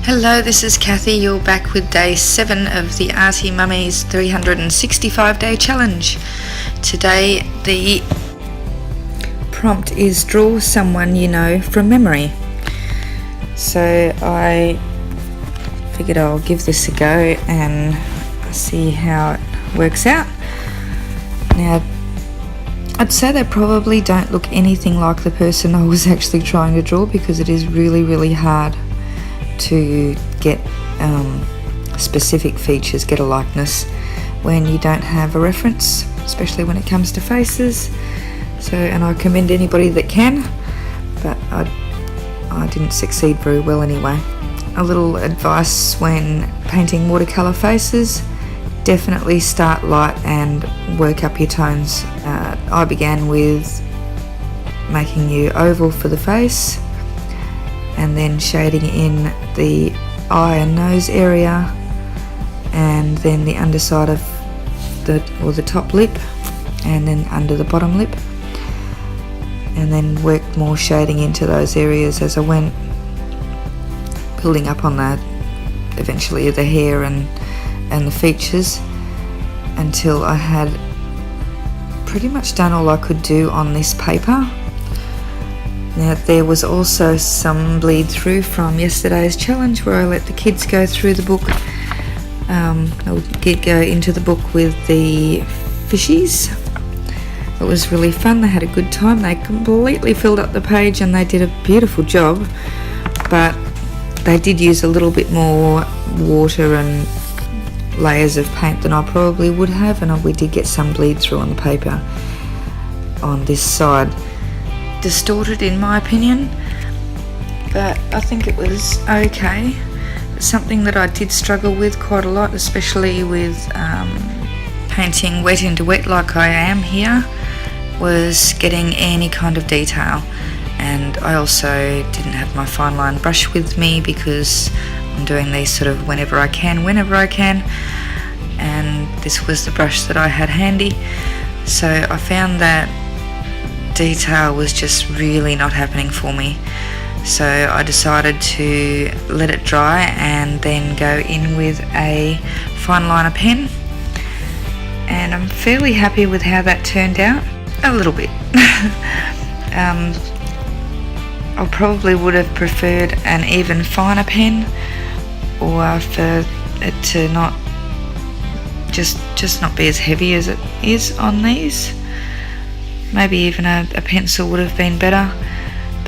Hello, this is Kathy. You're back with day 7 of the Arty Mummies 365-day challenge. Today the prompt is draw someone you know from memory. So I figured I'll give this a go and see how it works out. Now, I'd say they probably don't look anything like the person I was actually trying to draw, because it is really hard to get specific features, get a likeness when you don't have a reference, especially when it comes to faces. So, and I commend anybody that can, but I didn't succeed very well anyway. A little advice when painting watercolor faces: definitely start light and work up your tones. I began with making you oval for the face, and then shading in the eye and nose area, and then the underside of the top lip, and then under the bottom lip, and then worked more shading into those areas as I went, building up on that eventually the hair and the features, until I had pretty much done all I could do on this paper. Now, there was also some bleed through from yesterday's challenge where I let the kids go through the book, go into the book with the fishies. It was really fun. They had a good time. They completely filled up the page and they did a beautiful job, but they did use a little bit more water and layers of paint than I probably would have, and we did get some bleed through on the paper on this side. Distorted in my opinion, but I think it was okay. It's something that I did struggle with quite a lot, especially with painting wet into wet like I am here, was getting any kind of detail. And I also didn't have my fine line brush with me, because I'm doing these sort of whenever I can, and this was the brush that I had handy. So I found that detail was just really not happening for me. So I decided to let it dry and then go in with a fine liner pen, and I'm fairly happy with how that turned out. A little bit. I probably would have preferred an even finer pen, or for it to not just not be as heavy as it is on these. Maybe even a pencil would have been better,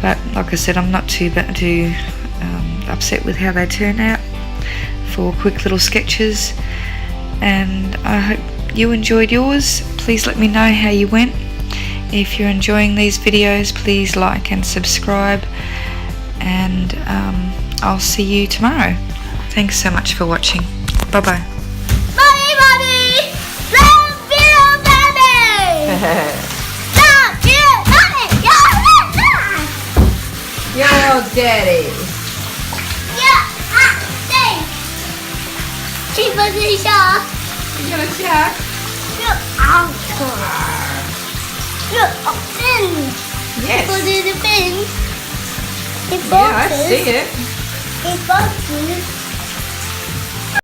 but like I said, I'm not too upset with how they turn out for quick little sketches, and I hope you enjoyed yours. Please let me know how you went. If you're enjoying these videos, please like and subscribe, and I'll see you tomorrow. Thanks so much for watching. Bye bye. Mommy, mommy, love you, baby. Your daddy. Yeah, thanks. Keep us in shot. You got a shark? Look, look, a fin. Yes. Put in the fin. Yeah, I see it. It boxes.